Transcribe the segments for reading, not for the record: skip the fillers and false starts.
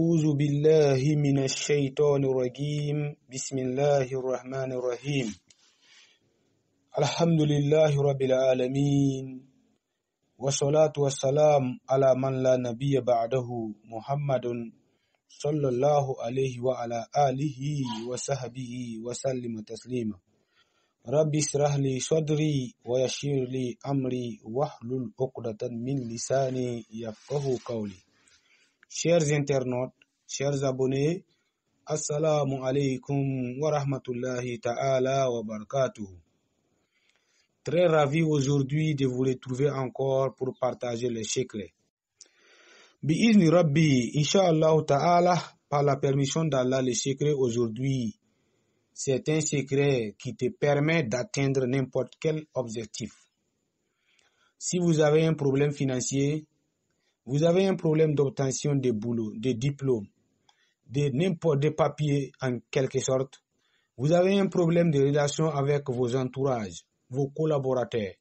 أعوذ بالله من الشيطان الرجيم بسم الله الرحمن الرحيم الحمد لله رب العالمين والصلاة والسلام على من لا نبي بعده محمد صلى الله عليه وعلى آله وصحبه وسلم تسليما رب اشرح لي صدري ويسر لي أمري واحلل عقدة من لساني يفقهوا قولي. Chers internautes, chers abonnés, assalamu alaikum wa rahmatullahi ta'ala wa barakatuh. Très ravi aujourd'hui de vous retrouver encore pour partager les secrets. Bi'izni Rabbi, Inch'Allah ta'ala, par la permission d'Allah, les secrets aujourd'hui, c'est un secret qui te permet d'atteindre n'importe quel objectif. Si vous avez un problème financier, vous avez un problème d'obtention de boulot, de diplôme, de n'importe des papiers en quelque sorte. Vous avez un problème de relation avec vos entourages, vos collaborateurs.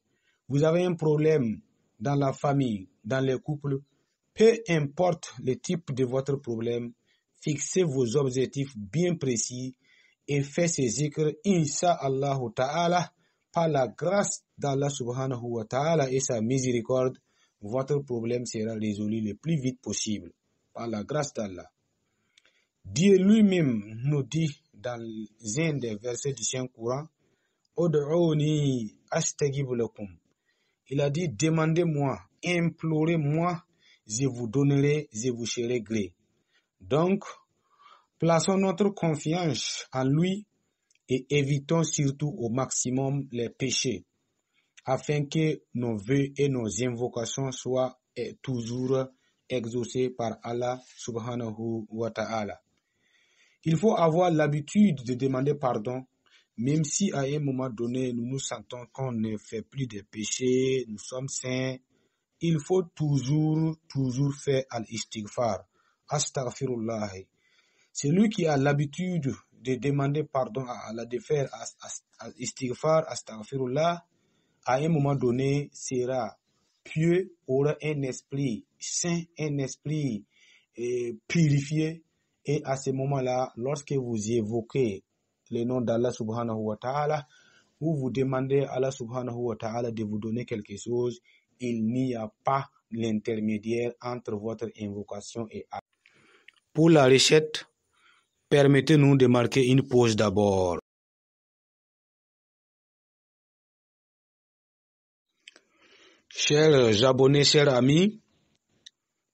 Vous avez un problème dans la famille, dans les couples. Peu importe le type de votre problème, fixez vos objectifs bien précis et faites ces zikrs, Inch'Allah ta'ala, par la grâce d'Allah subhanahu wa ta'ala et sa miséricorde. Votre problème sera résolu le plus vite possible, par la grâce d'Allah. Dieu lui-même nous dit dans un des versets du Saint-Coran, « Ud'ouni astajib lakum » Il a dit, « Demandez-moi, implorez-moi, je vous donnerai, je vous serai gré. » Donc, plaçons notre confiance en lui et évitons surtout au maximum les péchés, afin que nos vœux et nos invocations soient toujours exaucés par Allah subhanahu wa ta'ala. Il faut avoir l'habitude de demander pardon, même si à un moment donné nous nous sentons qu'on ne fait plus de péchés, nous sommes saints. Il faut toujours faire al-istighfar, astaghfirullah. Celui qui a l'habitude de demander pardon à Allah, de faire al-istighfar, astaghfirullah, à un moment donné, sera pieux, aura un esprit saint, un esprit purifié. Et à ce moment-là, lorsque vous évoquez le nom d'Allah subhanahu wa ta'ala, ou vous demandez à Allah subhanahu wa ta'ala de vous donner quelque chose, il n'y a pas l'intermédiaire entre votre invocation et Allah. Pour la recette, permettez-nous de marquer une pause d'abord. Chers abonnés, chers amis,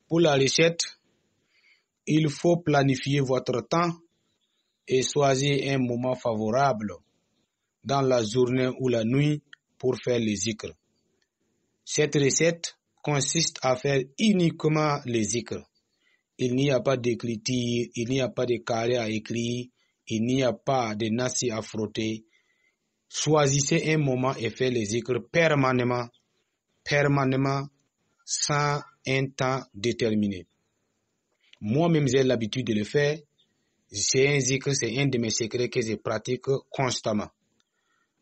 pour la recette, il faut planifier votre temps et choisir un moment favorable dans la journée ou la nuit pour faire les zikrs. Cette recette consiste à faire uniquement les zikrs. Il n'y a pas d'écriture, il n'y a pas de carré à écrire, il n'y a pas de nasi à frotter. Choisissez un moment et faites les zikrs permanemment, sans un temps déterminé. Moi-même, j'ai l'habitude de le faire. C'est un zikr, c'est un de mes secrets que je pratique constamment.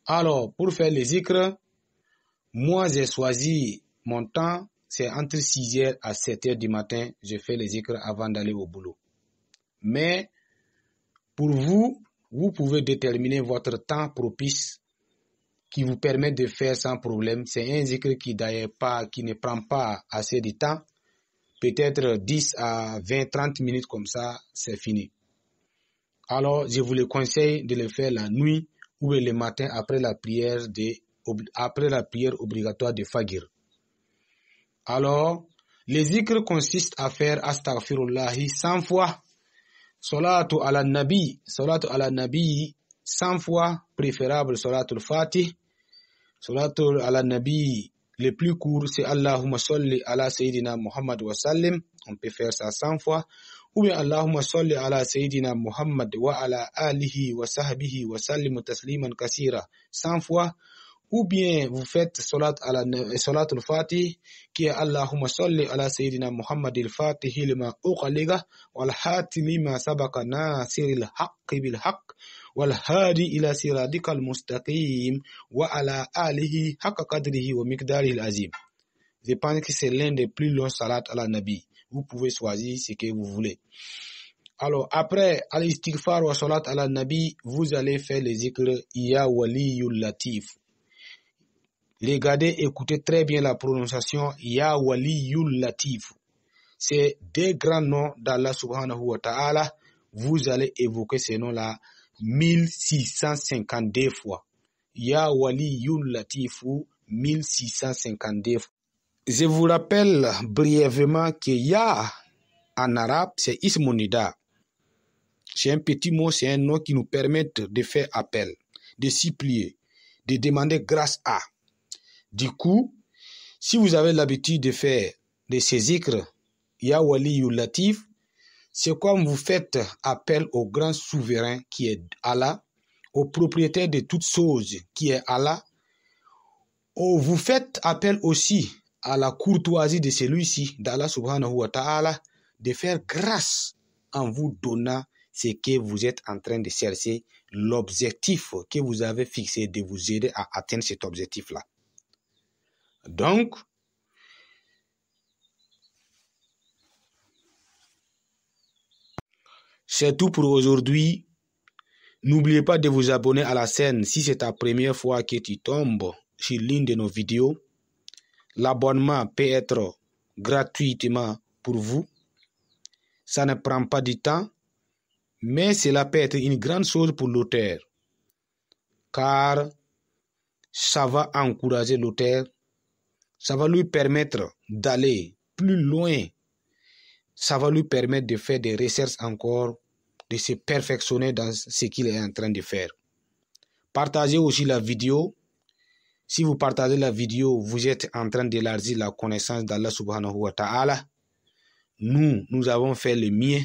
Alors, pour faire les zikrs, moi, j'ai choisi mon temps, c'est entre 6h à 7h du matin, je fais les zikrs avant d'aller au boulot. Mais, pour vous, vous pouvez déterminer votre temps propice qui vous permet de faire sans problème. C'est un zikr qui ne prend pas assez de temps. Peut-être 10 à 20, 30 minutes comme ça, c'est fini. Alors, je vous le conseille de le faire la nuit ou le matin après la prière obligatoire de Fajr. Alors, les zikr consistent à faire astaghfirullahi 100 fois, salatu ala nabi 100 fois, préférable salatul fatih. Salatul ala nabi, le plus court, c'est Allahumma salli ala Sayyidina Muhammad wa sallim. On peut faire ça 100 fois. Ou bien Allahumma salli ala Sayyidina Muhammad wa ala alihi wa sahbihi wa sallim tasliman kasira 100 fois. Ou bien vous faites salatul fatih, qui est Allahumma salli ala Sayyidina Muhammad al-Fatih lima uqaliga wal hatimi ma sabaka nasiril haqqi bil haqq والهادي إلى صراطك المستقيم وعلى آله حق قدره ومقداره العظيم. Je pense que c'est l'un des plus longs salats à la Nabi. Vous pouvez choisir ce que vous voulez. Alors, après al-istighfar wa salat ala nabi, vous allez faire les zikr Ya Waliyul Latif. Regardez, écoutez très bien la prononciation Ya Waliyul Latif. C'est des grands noms d'Allah subhanahu wa ta'ala. Vous allez évoquer ces noms-là 1652 fois. Ya Waliyul Latif 1652 fois. Je vous rappelle brièvement que Ya en arabe, c'est Ismonida. C'est un petit mot, c'est un nom qui nous permet de faire appel, de supplier, de demander grâce à. Du coup, si vous avez l'habitude de faire de ces zikrs, Ya Waliyul Latif, c'est comme vous faites appel au grand souverain qui est Allah, au propriétaire de toutes choses qui est Allah, ou vous faites appel aussi à la courtoisie de celui-ci, d'Allah subhanahu wa ta'ala, de faire grâce en vous donnant ce que vous êtes en train de chercher, l'objectif que vous avez fixé de vous aider à atteindre cet objectif-là. Donc, c'est tout pour aujourd'hui. N'oubliez pas de vous abonner à la chaîne si c'est ta première fois que tu tombes sur l'une de nos vidéos. L'abonnement peut être gratuitement pour vous. Ça ne prend pas du temps, mais cela peut être une grande chose pour l'auteur, car ça va encourager l'auteur, ça va lui permettre d'aller plus loin, ça va lui permettre de faire des recherches encore, de se perfectionner dans ce qu'il est en train de faire. Partagez aussi la vidéo. Si vous partagez la vidéo, vous êtes en train d'élargir la connaissance d'Allah subhanahu wa ta'ala. Nous avons fait le mien.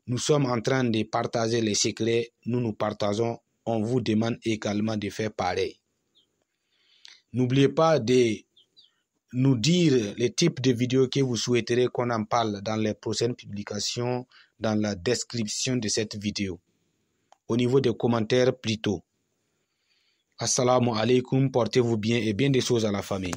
Nous sommes en train de partager les secrets. Nous partageons. On vous demande également de faire pareil. N'oubliez pas de nous dire les types de vidéos que vous souhaiterez qu'on en parle dans les prochaines publications, dans la description de cette vidéo. Au niveau des commentaires plutôt. Assalamu alaikum, portez-vous bien et bien des choses à la famille.